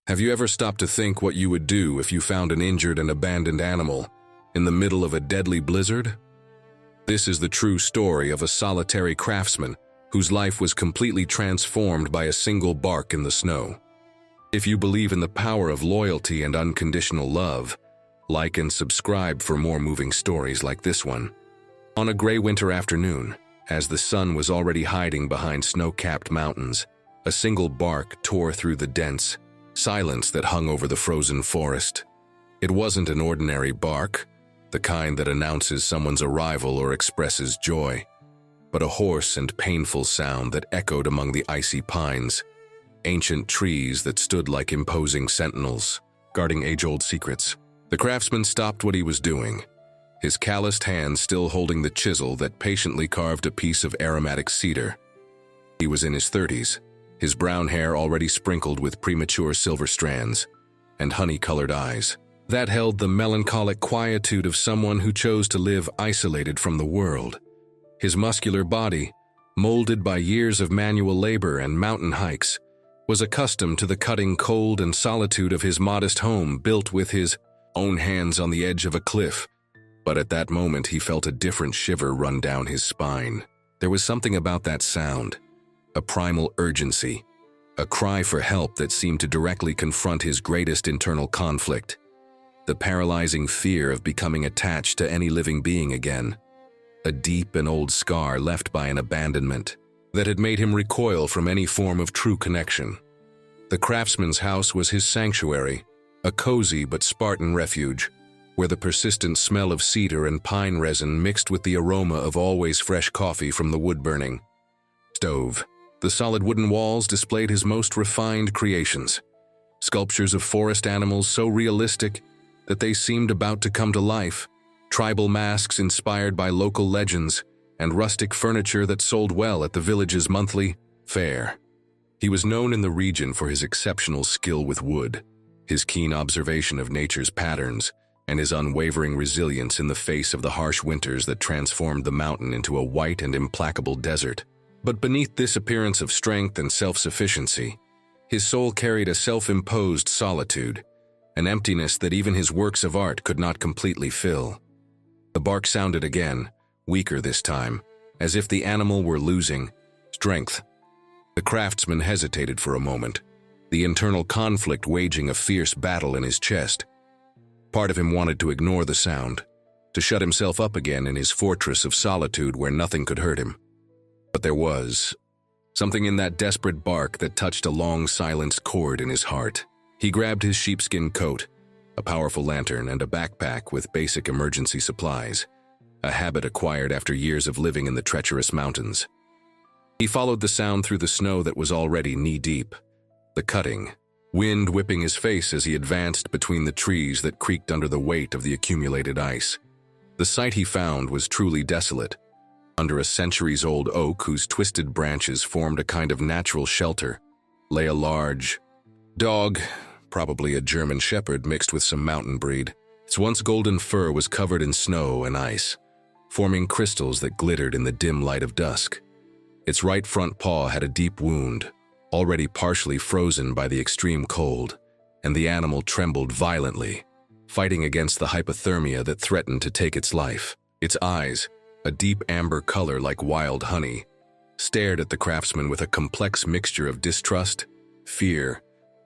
Have you ever stopped to think what you would do if you found an injured and abandoned animal in the middle of a deadly blizzard? This is the true story of a solitary craftsman whose life was completely transformed by a single bark in the snow. If you believe in the power of loyalty and unconditional love, like and subscribe for more moving stories like this one. On a gray winter afternoon, as the sun was already hiding behind snow-capped mountains, a single bark tore through the dense silence that hung over the frozen forest. It wasn't an ordinary bark, the kind that announces someone's arrival or expresses joy, but a hoarse and painful sound that echoed among the icy pines, ancient trees that stood like imposing sentinels, guarding age-old secrets. The craftsman stopped what he was doing, his calloused hand still holding the chisel that patiently carved a piece of aromatic cedar. He was in his 30s, his brown hair already sprinkled with premature silver strands, and honey-colored eyes that held the melancholic quietude of someone who chose to live isolated from the world. His muscular body, molded by years of manual labor and mountain hikes, was accustomed to the cutting cold and solitude of his modest home built with his own hands on the edge of a cliff. But at that moment he felt a different shiver run down his spine. There was something about that sound, a primal urgency, a cry for help that seemed to directly confront his greatest internal conflict, the paralyzing fear of becoming attached to any living being again, a deep and old scar left by an abandonment that had made him recoil from any form of true connection. The craftsman's house was his sanctuary, a cozy but Spartan refuge, where the persistent smell of cedar and pine resin mixed with the aroma of always fresh coffee from the wood-burning stove. The solid wooden walls displayed his most refined creations, sculptures of forest animals so realistic that they seemed about to come to life, tribal masks inspired by local legends, and rustic furniture that sold well at the village's monthly fair. He was known in the region for his exceptional skill with wood, his keen observation of nature's patterns, and his unwavering resilience in the face of the harsh winters that transformed the mountain into a white and implacable desert. But beneath this appearance of strength and self-sufficiency, his soul carried a self-imposed solitude, an emptiness that even his works of art could not completely fill. The bark sounded again, weaker this time, as if the animal were losing strength. The craftsman hesitated for a moment, the internal conflict waging a fierce battle in his chest. Part of him wanted to ignore the sound, to shut himself up again in his fortress of solitude where nothing could hurt him. But there was something in that desperate bark that touched a long silenced chord in his heart. He grabbed his sheepskin coat, a powerful lantern, and a backpack with basic emergency supplies, a habit acquired after years of living in the treacherous mountains. He followed the sound through the snow that was already knee-deep, the cutting, wind whipping his face as he advanced between the trees that creaked under the weight of the accumulated ice. The sight he found was truly desolate. Under a centuries-old oak whose twisted branches formed a kind of natural shelter, lay a large dog, probably a German shepherd mixed with some mountain breed. Its once golden fur was covered in snow and ice, forming crystals that glittered in the dim light of dusk. Its right front paw had a deep wound, already partially frozen by the extreme cold, and the animal trembled violently, fighting against the hypothermia that threatened to take its life. Its eyes, a deep amber color like wild honey, stared at the craftsman with a complex mixture of distrust, fear,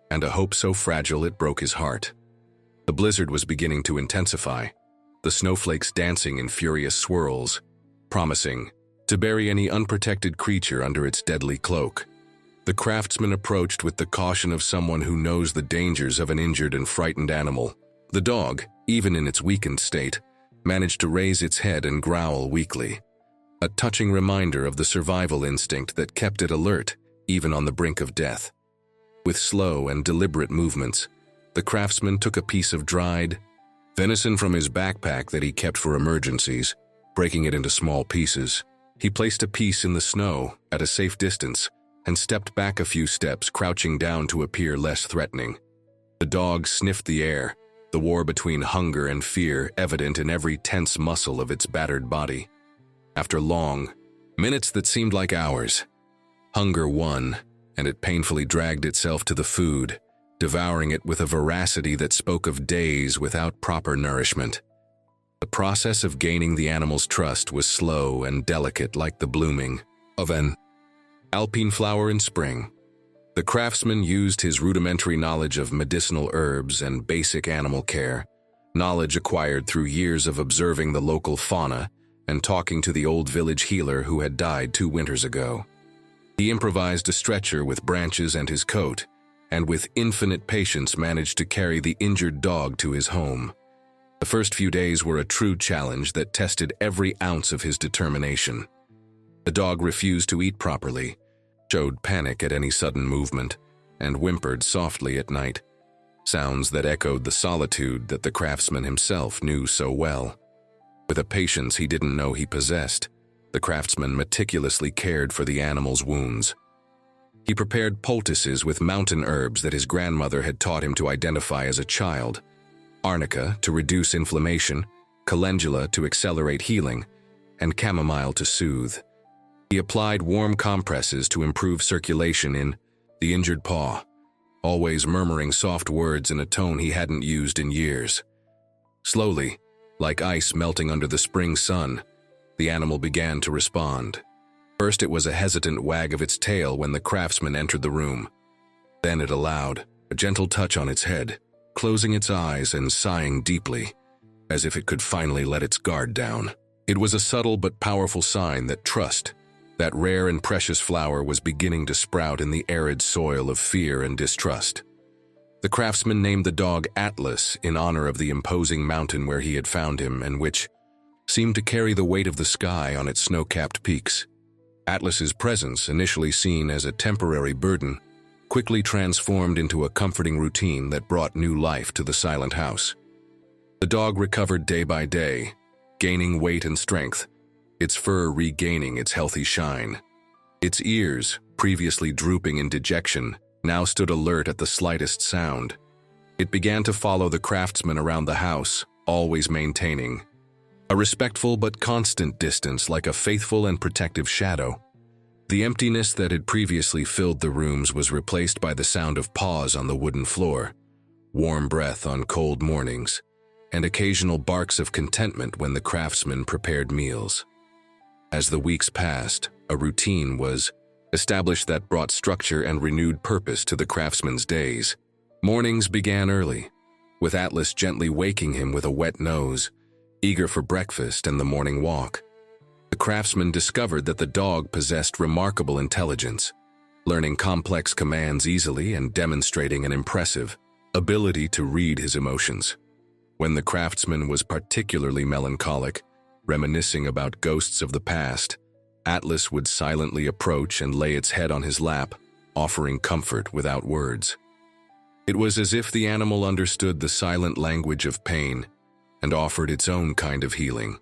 and a hope so fragile it broke his heart. The blizzard was beginning to intensify, the snowflakes dancing in furious swirls, promising to bury any unprotected creature under its deadly cloak. The craftsman approached with the caution of someone who knows the dangers of an injured and frightened animal. The dog, even in its weakened state, managed to raise its head and growl weakly, a touching reminder of the survival instinct that kept it alert even on the brink of death. With slow and deliberate movements, the craftsman took a piece of dried venison from his backpack that he kept for emergencies, breaking it into small pieces. He placed a piece in the snow at a safe distance and stepped back a few steps, crouching down to appear less threatening. The dog sniffed the air, the war between hunger and fear evident in every tense muscle of its battered body. After long minutes that seemed like hours, hunger won, and it painfully dragged itself to the food, devouring it with a voracity that spoke of days without proper nourishment. The process of gaining the animal's trust was slow and delicate, like the blooming of an alpine flower in spring. The craftsman used his rudimentary knowledge of medicinal herbs and basic animal care, knowledge acquired through years of observing the local fauna and talking to the old village healer who had died 2 winters ago. He improvised a stretcher with branches and his coat, and with infinite patience managed to carry the injured dog to his home. The first few days were a true challenge that tested every ounce of his determination. The dog refused to eat properly, showed panic at any sudden movement, and whimpered softly at night, sounds that echoed the solitude that the craftsman himself knew so well. With a patience he didn't know he possessed, the craftsman meticulously cared for the animal's wounds. He prepared poultices with mountain herbs that his grandmother had taught him to identify as a child: arnica to reduce inflammation, calendula to accelerate healing, and chamomile to soothe. He applied warm compresses to improve circulation in the injured paw, always murmuring soft words in a tone he hadn't used in years. Slowly, like ice melting under the spring sun, the animal began to respond. First it was a hesitant wag of its tail when the craftsman entered the room. Then it allowed a gentle touch on its head, closing its eyes and sighing deeply, as if it could finally let its guard down. It was a subtle but powerful sign that trust, that rare and precious flower, was beginning to sprout in the arid soil of fear and distrust. The craftsman named the dog Atlas in honor of the imposing mountain where he had found him and which seemed to carry the weight of the sky on its snow-capped peaks. Atlas's presence, initially seen as a temporary burden, quickly transformed into a comforting routine that brought new life to the silent house. The dog recovered day by day, gaining weight and strength, its fur regaining its healthy shine. Its ears, previously drooping in dejection, now stood alert at the slightest sound. It began to follow the craftsman around the house, always maintaining a respectful but constant distance, like a faithful and protective shadow. The emptiness that had previously filled the rooms was replaced by the sound of paws on the wooden floor, warm breath on cold mornings, and occasional barks of contentment when the craftsman prepared meals. As the weeks passed, a routine was established that brought structure and renewed purpose to the craftsman's days. Mornings began early, with Atlas gently waking him with a wet nose, eager for breakfast and the morning walk. The craftsman discovered that the dog possessed remarkable intelligence, learning complex commands easily and demonstrating an impressive ability to read his emotions. When the craftsman was particularly melancholic, reminiscing about ghosts of the past, Atlas would silently approach and lay its head on his lap, offering comfort without words. It was as if the animal understood the silent language of pain and offered its own kind of healing.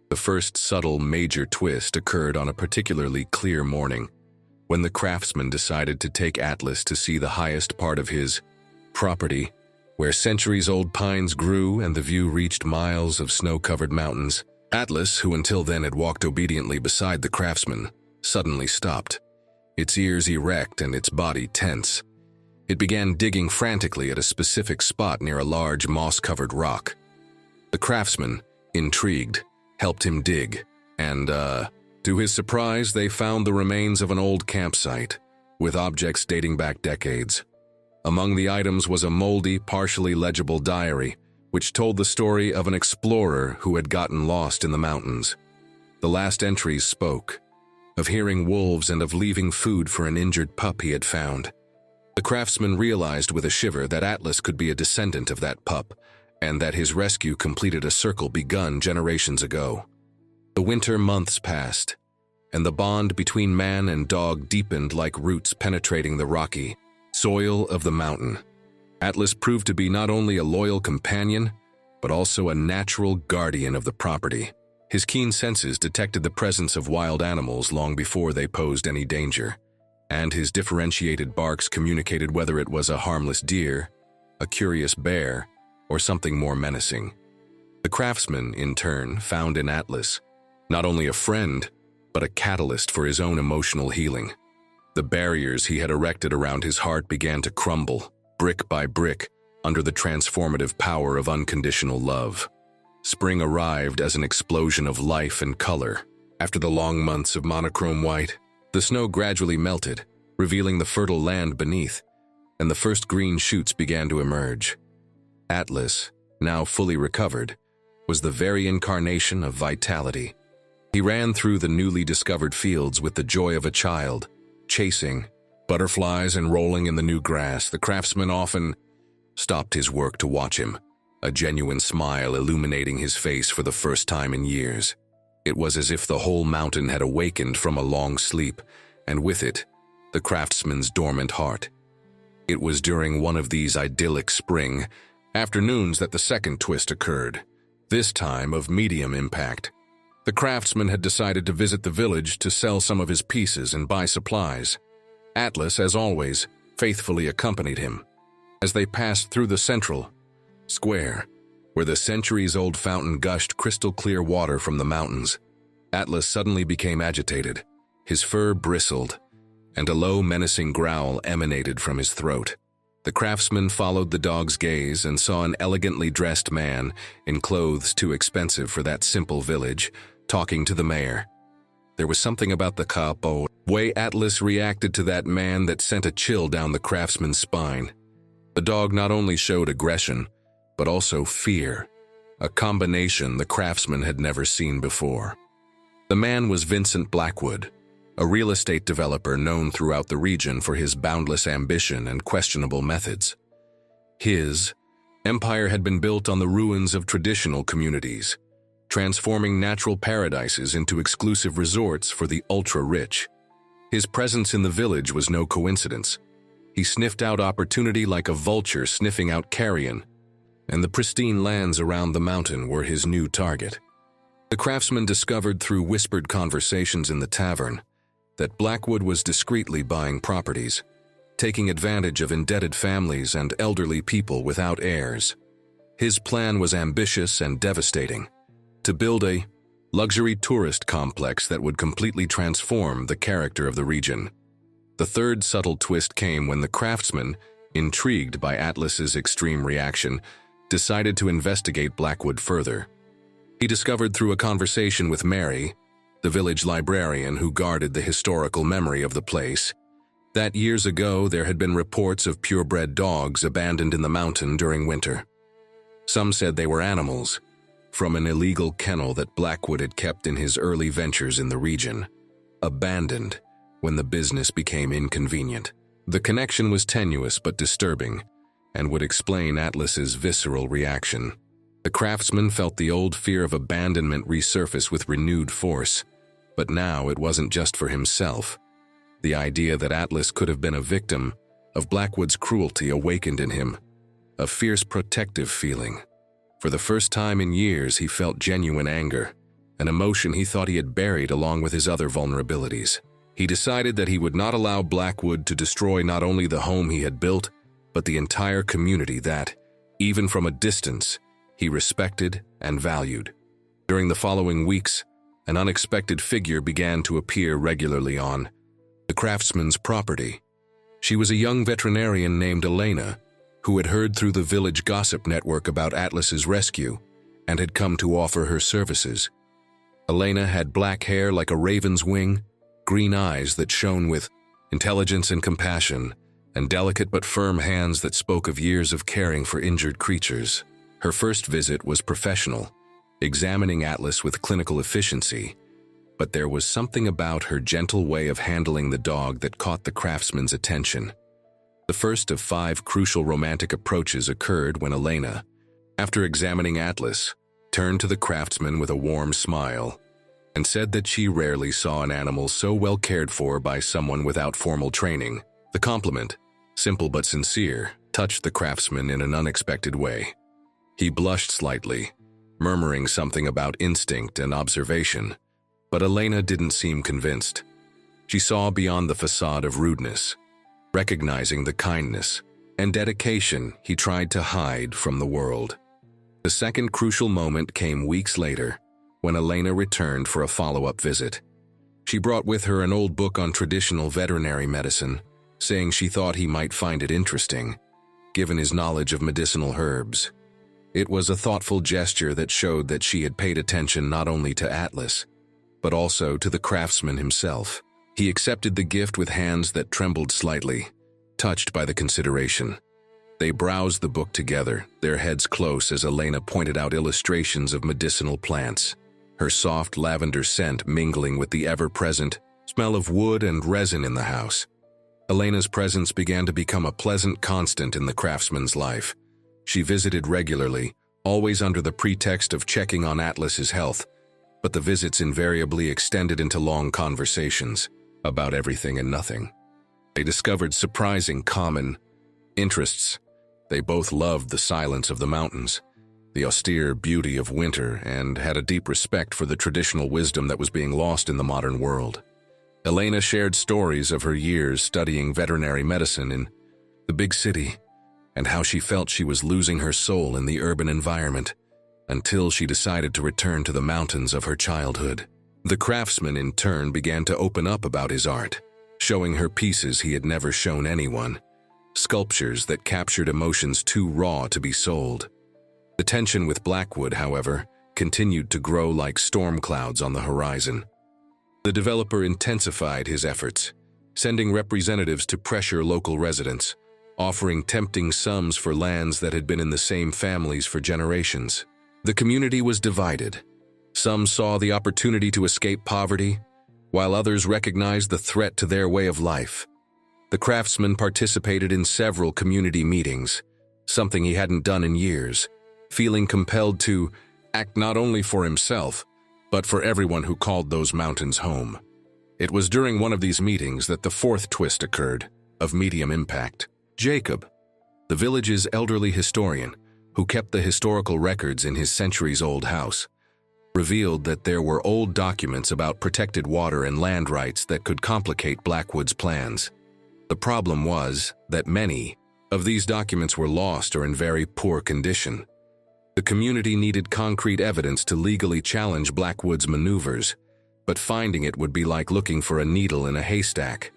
The first subtle major twist occurred on a particularly clear morning, when the craftsman decided to take Atlas to see the highest part of his property, where centuries-old pines grew and the view reached miles of snow-covered mountains. Atlas, who until then had walked obediently beside the craftsman, suddenly stopped, its ears erect and its body tense. It began digging frantically at a specific spot near a large moss-covered rock. The craftsman, intrigued, helped him dig, and, to his surprise, they found the remains of an old campsite, with objects dating back decades. Among the items was a moldy, partially legible diary, which told the story of an explorer who had gotten lost in the mountains. The last entries spoke of hearing wolves and of leaving food for an injured pup he had found. The craftsman realized with a shiver that Atlas could be a descendant of that pup, and that his rescue completed a circle begun generations ago. The winter months passed, and the bond between man and dog deepened like roots penetrating the rocky soil of the mountain. Atlas proved to be not only a loyal companion, but also a natural guardian of the property. His keen senses detected the presence of wild animals long before they posed any danger, and his differentiated barks communicated whether it was a harmless deer, a curious bear, or something more menacing. The craftsman, in turn, found in Atlas not only a friend, but a catalyst for his own emotional healing. The barriers he had erected around his heart began to crumble, brick by brick, under the transformative power of unconditional love. Spring arrived as an explosion of life and color. After the long months of monochrome white, the snow gradually melted, revealing the fertile land beneath, and the first green shoots began to emerge. Atlas, now fully recovered, was the very incarnation of vitality. He ran through the newly discovered fields with the joy of a child, chasing butterflies and rolling in the new grass. The craftsman often stopped his work to watch him, a genuine smile illuminating his face for the first time in years. It was as if the whole mountain had awakened from a long sleep, and with it, the craftsman's dormant heart. It was during one of these idyllic spring afternoons that the second twist occurred, this time of medium impact. The craftsman had decided to visit the village to sell some of his pieces and buy supplies. Atlas, as always, faithfully accompanied him. As they passed through the central square, where the centuries-old fountain gushed crystal-clear water from the mountains, Atlas suddenly became agitated. His fur bristled, and a low, menacing growl emanated from his throat. The craftsman followed the dog's gaze and saw an elegantly dressed man, in clothes too expensive for that simple village, talking to the mayor. There was something about the capo way Atlas reacted to that man that sent a chill down the craftsman's spine. The dog not only showed aggression, but also fear, a combination the craftsman had never seen before. The man was Vincent Blackwood, a real estate developer known throughout the region for his boundless ambition and questionable methods. His empire had been built on the ruins of traditional communities, transforming natural paradises into exclusive resorts for the ultra-rich. His presence in the village was no coincidence. He sniffed out opportunity like a vulture sniffing out carrion, and the pristine lands around the mountain were his new target. The craftsman discovered through whispered conversations in the tavern that Blackwood was discreetly buying properties, taking advantage of indebted families and elderly people without heirs. His plan was ambitious and devastating: to build a luxury tourist complex that would completely transform the character of the region. The third subtle twist came when the craftsman, intrigued by Atlas's extreme reaction, decided to investigate Blackwood further. He discovered through a conversation with Mary, the village librarian who guarded the historical memory of the place, that years ago there had been reports of purebred dogs abandoned in the mountain during winter. Some said they were animals, from an illegal kennel that Blackwood had kept in his early ventures in the region, abandoned when the business became inconvenient. The connection was tenuous but disturbing, and would explain Atlas's visceral reaction. The craftsman felt the old fear of abandonment resurface with renewed force, but now it wasn't just for himself. The idea that Atlas could have been a victim of Blackwood's cruelty awakened in him a fierce protective feeling. For the first time in years, he felt genuine anger, an emotion he thought he had buried along with his other vulnerabilities. He decided that he would not allow Blackwood to destroy not only the home he had built, but the entire community that, even from a distance, he respected and valued. During the following weeks, an unexpected figure began to appear regularly on the craftsman's property. She was a young veterinarian named Elena, who had heard through the village gossip network about Atlas's rescue and had come to offer her services. Elena had black hair like a raven's wing, green eyes that shone with intelligence and compassion, and delicate but firm hands that spoke of years of caring for injured creatures. Her first visit was professional, examining Atlas with clinical efficiency, but there was something about her gentle way of handling the dog that caught the craftsman's attention. The first of 5 crucial romantic approaches occurred when Elena, after examining Atlas, turned to the craftsman with a warm smile and said that she rarely saw an animal so well cared for by someone without formal training. The compliment, simple but sincere, touched the craftsman in an unexpected way. He blushed slightly, murmuring something about instinct and observation, but Elena didn't seem convinced. She saw beyond the facade of rudeness, recognizing the kindness and dedication he tried to hide from the world. The second crucial moment came weeks later, when Elena returned for a follow-up visit. She brought with her an old book on traditional veterinary medicine, saying she thought he might find it interesting, given his knowledge of medicinal herbs. It was a thoughtful gesture that showed that she had paid attention not only to Atlas, but also to the craftsman himself. He accepted the gift with hands that trembled slightly, touched by the consideration. They browsed the book together, their heads close as Elena pointed out illustrations of medicinal plants, her soft lavender scent mingling with the ever-present smell of wood and resin in the house. Elena's presence began to become a pleasant constant in the craftsman's life. She visited regularly, always under the pretext of checking on Atlas's health, but the visits invariably extended into long conversations about everything and nothing. They discovered surprising common interests. They both loved the silence of the mountains, the austere beauty of winter, and had a deep respect for the traditional wisdom that was being lost in the modern world. Elena shared stories of her years studying veterinary medicine in the big city, and how she felt she was losing her soul in the urban environment until she decided to return to the mountains of her childhood. The craftsman in turn began to open up about his art, showing her pieces he had never shown anyone, sculptures that captured emotions too raw to be sold. The tension with Blackwood, however, continued to grow like storm clouds on the horizon. The developer intensified his efforts, sending representatives to pressure local residents, offering tempting sums for lands that had been in the same families for generations. The community was divided. Some saw the opportunity to escape poverty, while others recognized the threat to their way of life. The craftsman participated in several community meetings, something he hadn't done in years, feeling compelled to act not only for himself, but for everyone who called those mountains home. It was during one of these meetings that the fourth twist occurred, of medium impact. Jacob, the village's elderly historian, who kept the historical records in his centuries-old house, revealed that there were old documents about protected water and land rights that could complicate Blackwood's plans. The problem was that many of these documents were lost or in very poor condition. The community needed concrete evidence to legally challenge Blackwood's maneuvers, but finding it would be like looking for a needle in a haystack.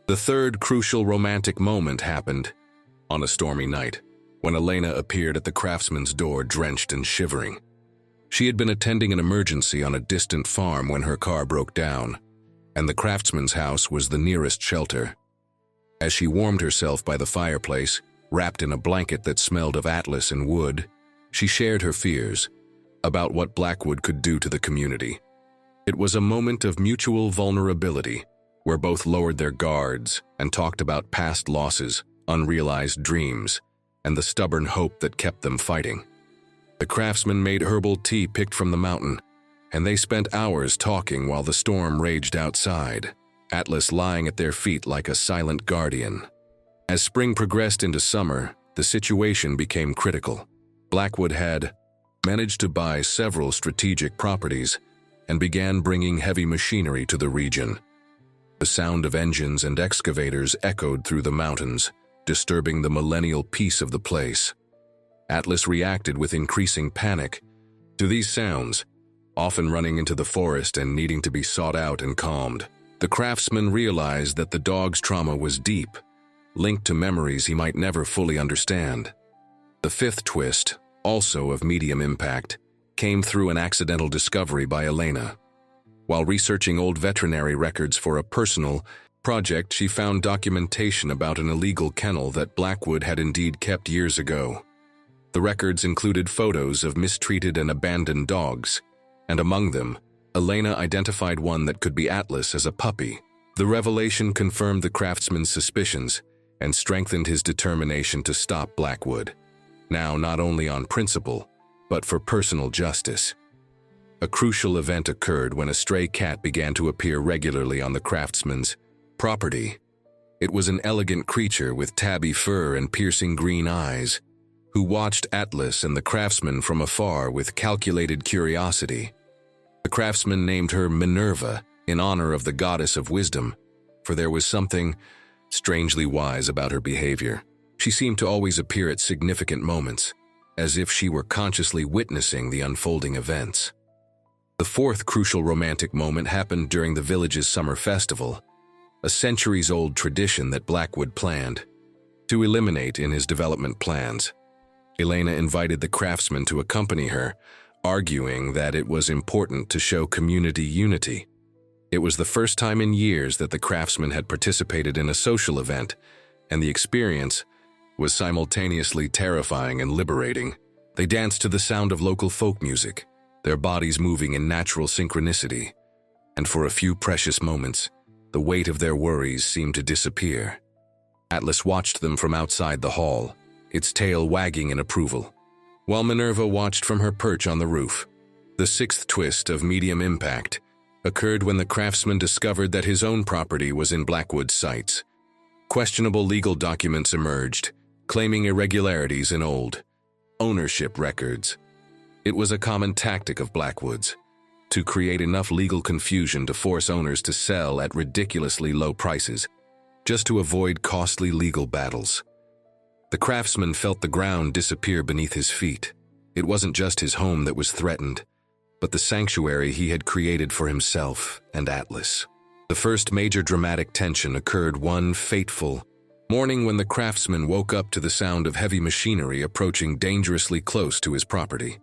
The third crucial romantic moment happened on a stormy night, when Elena appeared at the craftsman's door drenched and shivering. She had been attending an emergency on a distant farm when her car broke down, and the craftsman's house was the nearest shelter. As she warmed herself by the fireplace, wrapped in a blanket that smelled of Atlas and wood, she shared her fears about what Blackwood could do to the community. It was a moment of mutual vulnerability, where both lowered their guards and talked about past losses, unrealized dreams, and the stubborn hope that kept them fighting. The craftsman made herbal tea picked from the mountain, and they spent hours talking while the storm raged outside, Atlas lying at their feet like a silent guardian. As spring progressed into summer, the situation became critical. Blackwood had managed to buy several strategic properties and began bringing heavy machinery to the region. The sound of engines and excavators echoed through the mountains, disturbing the millennial peace of the place. Atlas reacted with increasing panic to these sounds, often running into the forest and needing to be sought out and calmed. The craftsman realized that the dog's trauma was deep, linked to memories he might never fully understand. The fifth twist, also of medium impact, came through an accidental discovery by Elena. While researching old veterinary records for a personal project, she found documentation about an illegal kennel that Blackwood had indeed kept years ago. The records included photos of mistreated and abandoned dogs, and among them, Elena identified one that could be Atlas as a puppy. The revelation confirmed the craftsman's suspicions and strengthened his determination to stop Blackwood, now not only on principle, but for personal justice. A crucial event occurred when a stray cat began to appear regularly on the craftsman's property. It was an elegant creature with tabby fur and piercing green eyes, who watched Atlas and the craftsman from afar with calculated curiosity. The craftsman named her Minerva in honor of the goddess of wisdom, for there was something strangely wise about her behavior. She seemed to always appear at significant moments, as if she were consciously witnessing the unfolding events. The fourth crucial romantic moment happened during the village's summer festival, a centuries-old tradition that Blackwood planned. to eliminate in his development plans. Elena invited the craftsman to accompany her, arguing that it was important to show community unity. It was the first time in years that the craftsman had participated in a social event, and the experience was simultaneously terrifying and liberating. They danced to the sound of local folk music, their bodies moving in natural synchronicity, and for a few precious moments, the weight of their worries seemed to disappear. Atlas watched them from outside the hall, its tail wagging in approval, while Minerva watched from her perch on the roof. The sixth twist of medium impact occurred when the craftsman discovered that his own property was in Blackwood's sights. Questionable legal documents emerged, claiming irregularities in old ownership records. It was a common tactic of Blackwood's to create enough legal confusion to force owners to sell at ridiculously low prices, just to avoid costly legal battles. The craftsman felt the ground disappear beneath his feet. It wasn't just his home that was threatened, but the sanctuary he had created for himself and Atlas. The first major dramatic tension occurred one fateful morning when the craftsman woke up to the sound of heavy machinery approaching dangerously close to his property.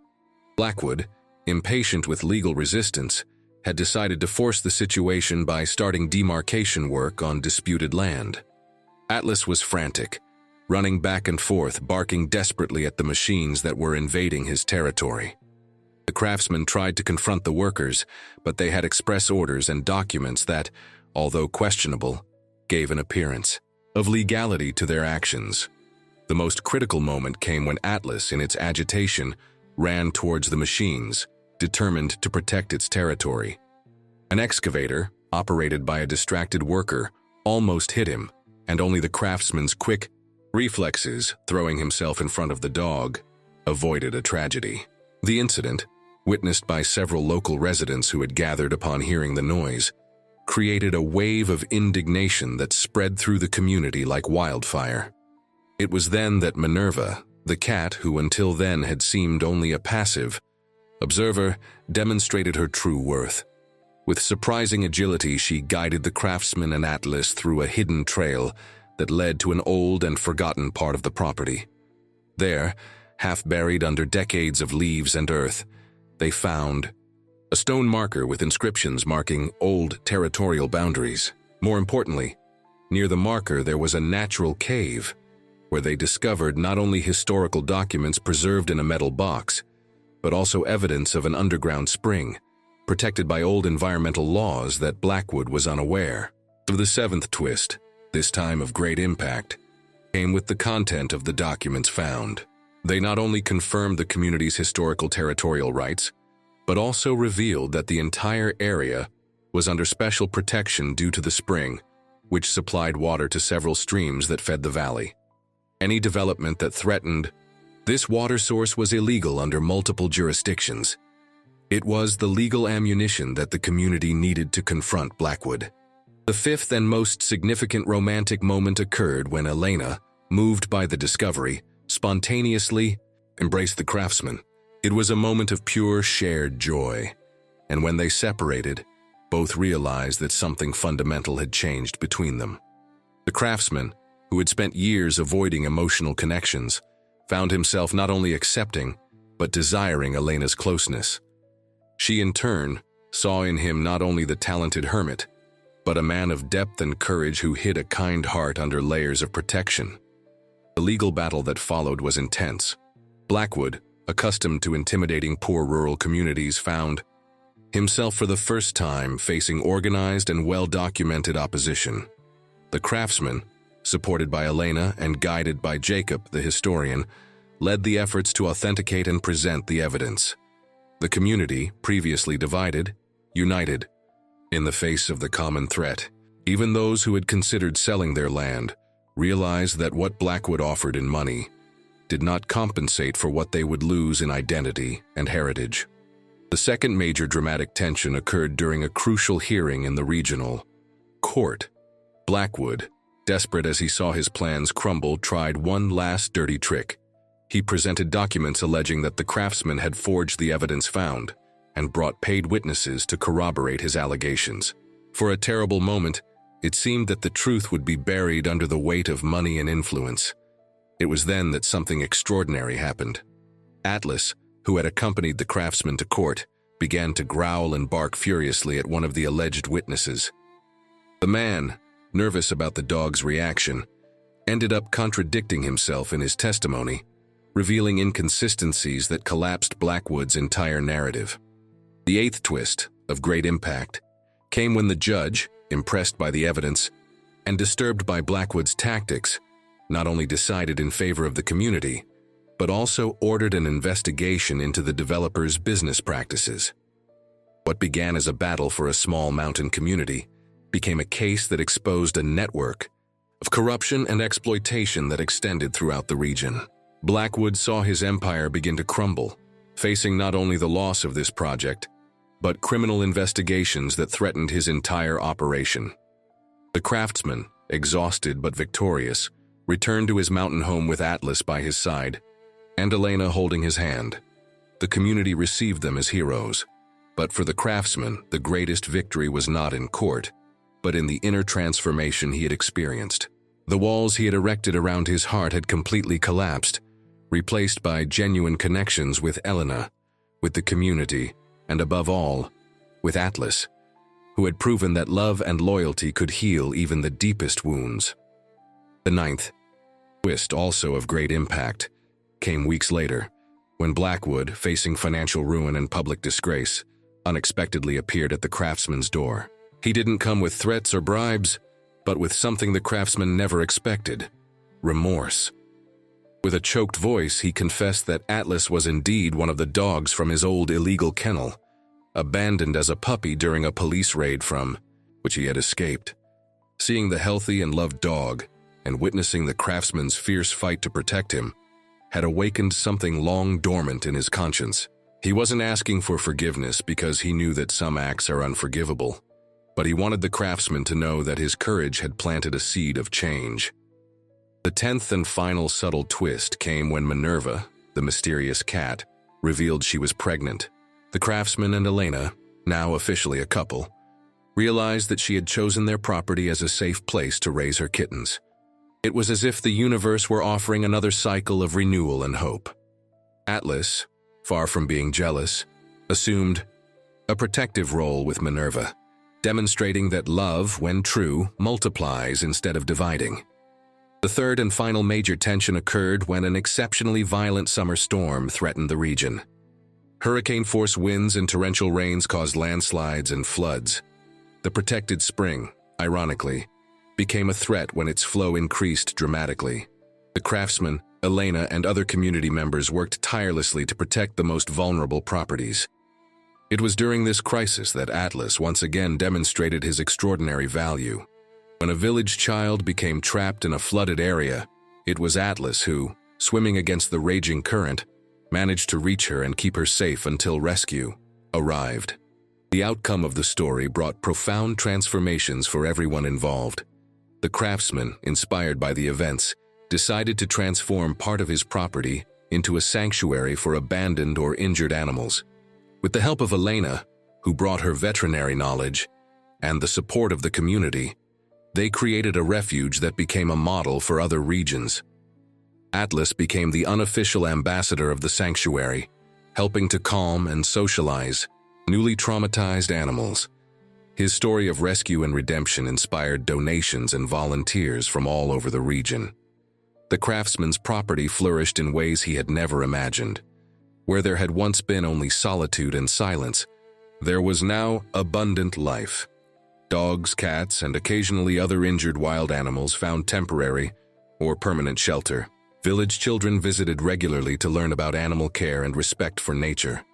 Blackwood, impatient with legal resistance, had decided to force the situation by starting demarcation work on disputed land. Atlas was frantic, running back and forth, barking desperately at the machines that were invading his territory. The craftsman tried to confront the workers, but they had express orders and documents that, although questionable, gave an appearance of legality to their actions. The most critical moment came when Atlas, in its agitation, ran towards the machines, determined to protect its territory. An excavator, operated by a distracted worker, almost hit him, and only the craftsman's quick reflexes, throwing himself in front of the dog, avoided a tragedy. The incident, witnessed by several local residents who had gathered upon hearing the noise, created a wave of indignation that spread through the community like wildfire. It was then that Minerva, the cat who until then had seemed only a passive observer, demonstrated her true worth. With surprising agility, she guided the craftsman and Atlas through a hidden trail that led to an old and forgotten part of the property. There, half buried under decades of leaves and earth, they found a stone marker with inscriptions marking old territorial boundaries. More importantly, near the marker there was a natural cave, where they discovered not only historical documents preserved in a metal box, but also evidence of an underground spring, protected by old environmental laws that Blackwood was unaware of. The seventh twist, this time of great impact, came with the content of the documents found. They not only confirmed the community's historical territorial rights, but also revealed that the entire area was under special protection due to the spring, which supplied water to several streams that fed the valley. Any development that threatened this water source was illegal under multiple jurisdictions. It was the legal ammunition that the community needed to confront Blackwood. The fifth and most significant romantic moment occurred when Elena, moved by the discovery, spontaneously embraced the craftsman. It was a moment of pure shared joy, and when they separated, both realized that something fundamental had changed between them. The craftsman, who had spent years avoiding emotional connections, found himself not only accepting, but desiring Elena's closeness. She, in turn, saw in him not only the talented hermit, but a man of depth and courage who hid a kind heart under layers of protection. The legal battle that followed was intense. Blackwood, accustomed to intimidating poor rural communities, found himself for the first time facing organized and well-documented opposition. The craftsman, supported by Elena and guided by Jacob, the historian, led the efforts to authenticate and present the evidence. The community, previously divided, united in the face of the common threat. Even those who had considered selling their land realized that what Blackwood offered in money did not compensate for what they would lose in identity and heritage. The second major dramatic tension occurred during a crucial hearing in the regional court. Blackwood, desperate as he saw his plans crumble, tried one last dirty trick. He presented documents alleging that the craftsman had forged the evidence found and brought paid witnesses to corroborate his allegations. For a terrible moment, it seemed that the truth would be buried under the weight of money and influence. It was then that something extraordinary happened. Atlas, who had accompanied the craftsman to court, began to growl and bark furiously at one of the alleged witnesses. The man, nervous about the dog's reaction, ended up contradicting himself in his testimony, revealing inconsistencies that collapsed Blackwood's entire narrative. The eighth twist, of great impact, came when the judge, impressed by the evidence and disturbed by Blackwood's tactics, not only decided in favor of the community, but also ordered an investigation into the developer's business practices. What began as a battle for a small mountain community became a case that exposed a network of corruption and exploitation that extended throughout the region. Blackwood saw his empire begin to crumble, facing not only the loss of this project, but criminal investigations that threatened his entire operation. The craftsman, exhausted but victorious, returned to his mountain home with Atlas by his side, and Elena holding his hand. The community received them as heroes, but for the craftsman, the greatest victory was not in court, but in the inner transformation he had experienced. The walls he had erected around his heart had completely collapsed, replaced by genuine connections with Elena, with the community, and above all, with Atlas, who had proven that love and loyalty could heal even the deepest wounds. The ninth twist, also of great impact, came weeks later, when Blackwood, facing financial ruin and public disgrace, unexpectedly appeared at the craftsman's door. He didn't come with threats or bribes, but with something the craftsman never expected: remorse. With a choked voice, he confessed that Atlas was indeed one of the dogs from his old illegal kennel, abandoned as a puppy during a police raid from which he had escaped. Seeing the healthy and loved dog, and witnessing the craftsman's fierce fight to protect him, had awakened something long dormant in his conscience. He wasn't asking for forgiveness because he knew that some acts are unforgivable, but he wanted the craftsman to know that his courage had planted a seed of change. The 10th and final subtle twist came when Minerva, the mysterious cat, revealed she was pregnant. The craftsman and Elena, now officially a couple, realized that she had chosen their property as a safe place to raise her kittens. It was as if the universe were offering another cycle of renewal and hope. Atlas, far from being jealous, assumed a protective role with Minerva, demonstrating that love, when true, multiplies instead of dividing. The third and final major tension occurred when an exceptionally violent summer storm threatened the region. Hurricane-force winds and torrential rains caused landslides and floods. The protected spring, ironically, became a threat when its flow increased dramatically. The craftsman, Elena, and other community members worked tirelessly to protect the most vulnerable properties. It was during this crisis that Atlas once again demonstrated his extraordinary value. When a village child became trapped in a flooded area, it was Atlas who, swimming against the raging current, managed to reach her and keep her safe until rescue arrived. The outcome of the story brought profound transformations for everyone involved. The craftsman, inspired by the events, decided to transform part of his property into a sanctuary for abandoned or injured animals. With the help of Elena, who brought her veterinary knowledge, and the support of the community, they created a refuge that became a model for other regions. Atlas became the unofficial ambassador of the sanctuary, helping to calm and socialize newly traumatized animals. His story of rescue and redemption inspired donations and volunteers from all over the region. The craftsman's property flourished in ways he had never imagined. Where there had once been only solitude and silence, there was now abundant life. Dogs, cats, and occasionally other injured wild animals found temporary or permanent shelter. Village children visited regularly to learn about animal care and respect for nature.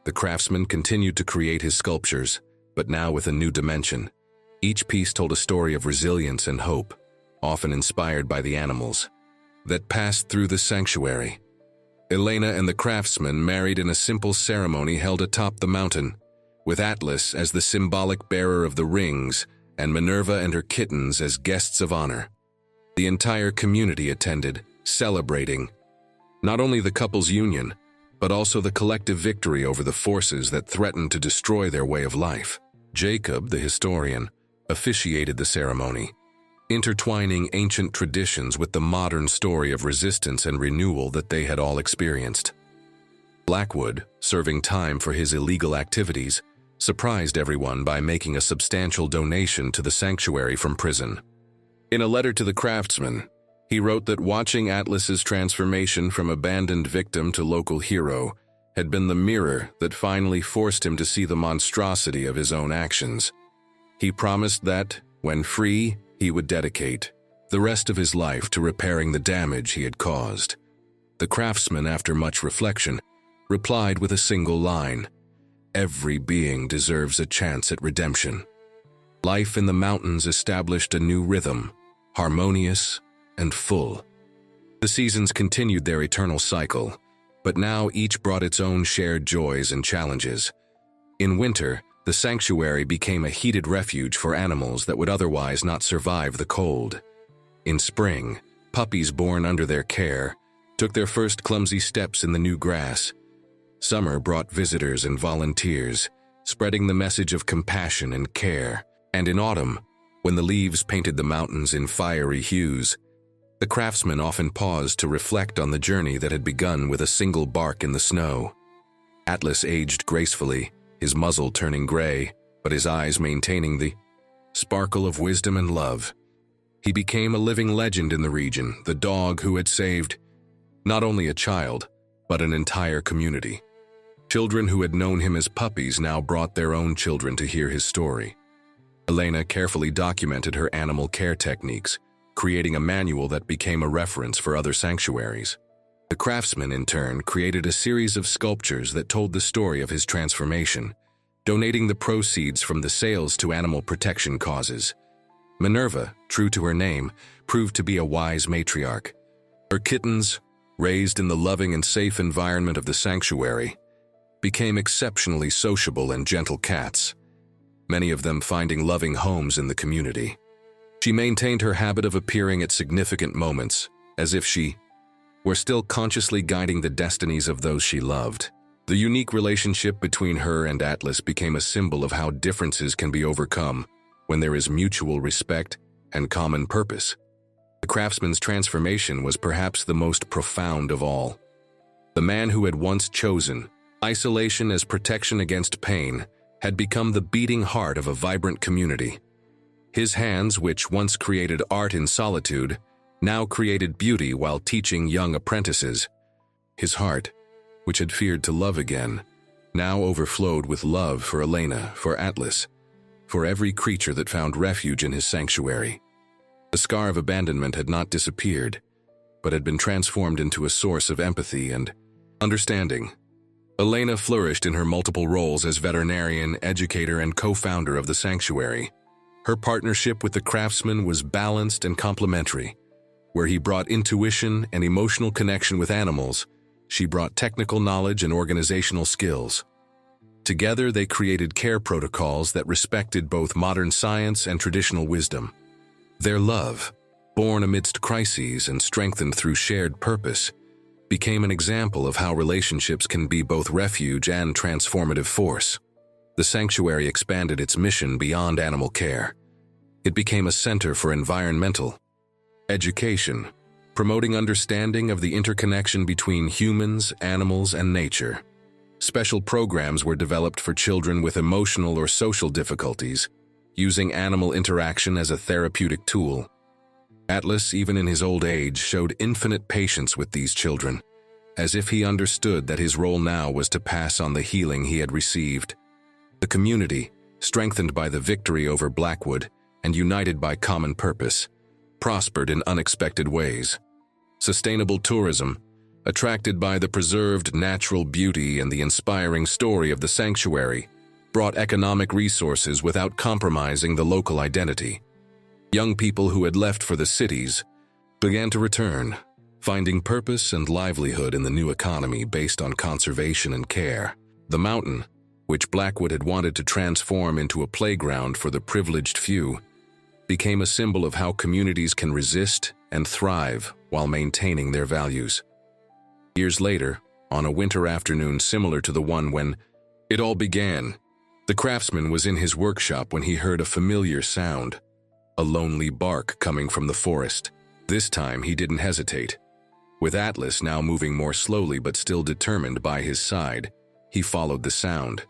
The craftsman continued to create his sculptures, but now with a new dimension. Each piece told a story of resilience and hope, often inspired by the animals that passed through the sanctuary. Elena and the craftsman married in a simple ceremony held atop the mountain, with Atlas as the symbolic bearer of the rings and Minerva and her kittens as guests of honor. The entire community attended, celebrating not only the couple's union, but also the collective victory over the forces that threatened to destroy their way of life. Jacob, the historian, officiated the ceremony, intertwining ancient traditions with the modern story of resistance and renewal that they had all experienced. Blackwood, serving time for his illegal activities, surprised everyone by making a substantial donation to the sanctuary from prison. In a letter to the craftsman, he wrote that watching Atlas's transformation from abandoned victim to local hero had been the mirror that finally forced him to see the monstrosity of his own actions. He promised that, when free, he would dedicate the rest of his life to repairing the damage he had caused. The craftsman, after much reflection, replied with a single line: "Every being deserves a chance at redemption." Life in the mountains established a new rhythm, harmonious and full. The seasons continued their eternal cycle, but now each brought its own shared joys and challenges. In winter, the sanctuary became a heated refuge for animals that would otherwise not survive the cold. In spring, puppies born under their care took their first clumsy steps in the new grass. Summer brought visitors and volunteers, spreading the message of compassion and care. And in autumn, when the leaves painted the mountains in fiery hues, the craftsman often paused to reflect on the journey that had begun with a single bark in the snow. Atlas aged gracefully, his muzzle turning gray, but his eyes maintaining the sparkle of wisdom and love. He became a living legend in the region, the dog who had saved not only a child, but an entire community. Children who had known him as puppies now brought their own children to hear his story. Elena carefully documented her animal care techniques, creating a manual that became a reference for other sanctuaries. The craftsman, in turn, created a series of sculptures that told the story of his transformation, donating the proceeds from the sales to animal protection causes. Minerva, true to her name, proved to be a wise matriarch. Her kittens, raised in the loving and safe environment of the sanctuary, became exceptionally sociable and gentle cats, many of them finding loving homes in the community. She maintained her habit of appearing at significant moments, as if she were still consciously guiding the destinies of those she loved. The unique relationship between her and Atlas became a symbol of how differences can be overcome when there is mutual respect and common purpose. The craftsman's transformation was perhaps the most profound of all. The man who had once chosen isolation as protection against pain had become the beating heart of a vibrant community. His hands, which once created art in solitude, now created beauty while teaching young apprentices. His heart, which had feared to love again, now overflowed with love for Elena, for Atlas, for every creature that found refuge in his sanctuary. The scar of abandonment had not disappeared, but had been transformed into a source of empathy and understanding. Elena flourished in her multiple roles as veterinarian, educator, and co-founder of the sanctuary. Her partnership with the craftsman was balanced and complementary. Where he brought intuition and emotional connection with animals, she brought technical knowledge and organizational skills. Together, they created care protocols that respected both modern science and traditional wisdom. Their love, born amidst crises and strengthened through shared purpose, became an example of how relationships can be both refuge and transformative force. The sanctuary expanded its mission beyond animal care. It became a center for environmental education, promoting understanding of the interconnection between humans, animals, and nature. Special programs were developed for children with emotional or social difficulties, using animal interaction as a therapeutic tool. Atlas, even in his old age, showed infinite patience with these children, as if he understood that his role now was to pass on the healing he had received. The community, strengthened by the victory over Blackwood and united by common purpose, prospered in unexpected ways. Sustainable tourism, attracted by the preserved natural beauty and the inspiring story of the sanctuary, brought economic resources without compromising the local identity. Young people who had left for the cities began to return, finding purpose and livelihood in the new economy based on conservation and care. The mountain, which Blackwood had wanted to transform into a playground for the privileged few, became a symbol of how communities can resist and thrive while maintaining their values. Years later, on a winter afternoon similar to the one when it all began, The craftsman was in his workshop when he heard a familiar sound, a lonely bark coming from the forest. This time he didn't hesitate. With Atlas now moving more slowly but still determined by his side, he followed the sound.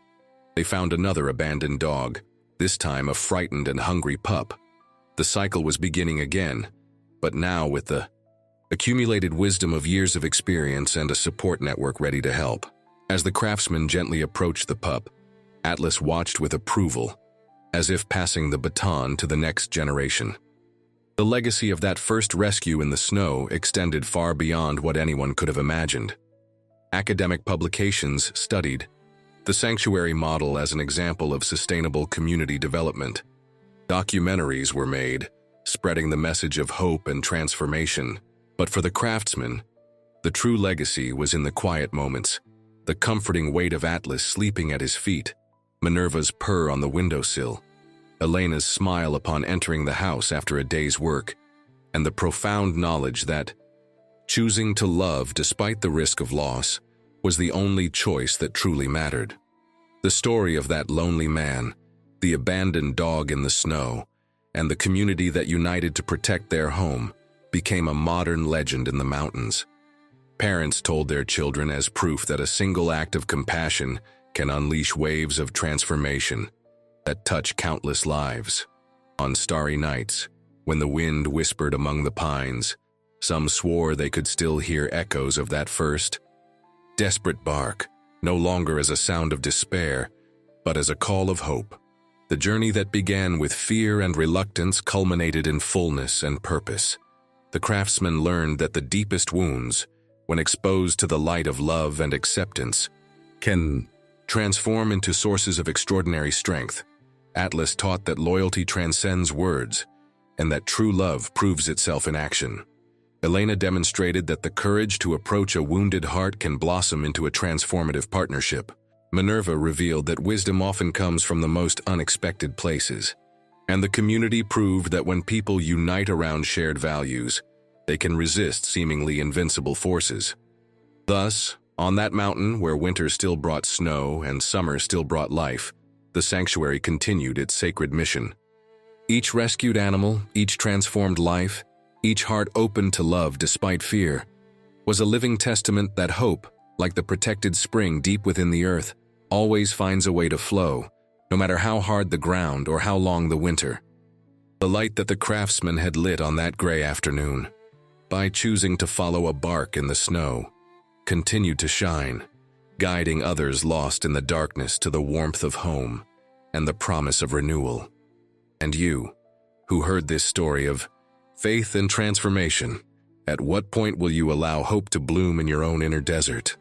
They found another abandoned dog, this time a frightened and hungry pup. The cycle was beginning again, but now with the accumulated wisdom of years of experience and a support network ready to help. As the craftsman gently approached the pup, Atlas watched with approval, as if passing the baton to the next generation. The legacy of that first rescue in the snow extended far beyond what anyone could have imagined. Academic publications studied the sanctuary model as an example of sustainable community development. Documentaries were made, spreading the message of hope and transformation. But for the craftsman, the true legacy was in the quiet moments, the comforting weight of Atlas sleeping at his feet, Minerva's purr on the windowsill, Elena's smile upon entering the house after a day's work, and the profound knowledge that choosing to love despite the risk of loss was the only choice that truly mattered. The story of that lonely man, the abandoned dog in the snow, and the community that united to protect their home became a modern legend in the mountains. Parents told their children as proof that a single act of compassion can unleash waves of transformation that touch countless lives. On starry nights, when the wind whispered among the pines, some swore they could still hear echoes of that first, desperate bark, no longer as a sound of despair, but as a call of hope. The journey that began with fear and reluctance culminated in fullness and purpose. The craftsman learned that the deepest wounds, when exposed to the light of love and acceptance, can transform into sources of extraordinary strength. Atlas taught that loyalty transcends words, and that true love proves itself in action. Elena demonstrated that the courage to approach a wounded heart can blossom into a transformative partnership. Minerva revealed that wisdom often comes from the most unexpected places, and the community proved that when people unite around shared values, they can resist seemingly invincible forces. Thus, on that mountain where winter still brought snow and summer still brought life, the sanctuary continued its sacred mission. Each rescued animal, each transformed life, each heart open to love despite fear, was a living testament that hope, like the protected spring deep within the earth, always finds a way to flow, no matter how hard the ground or how long the winter. The light that the craftsman had lit on that gray afternoon, by choosing to follow a bark in the snow, continued to shine, guiding others lost in the darkness to the warmth of home and the promise of renewal. And you, who heard this story of faith and transformation, at what point will you allow hope to bloom in your own inner desert?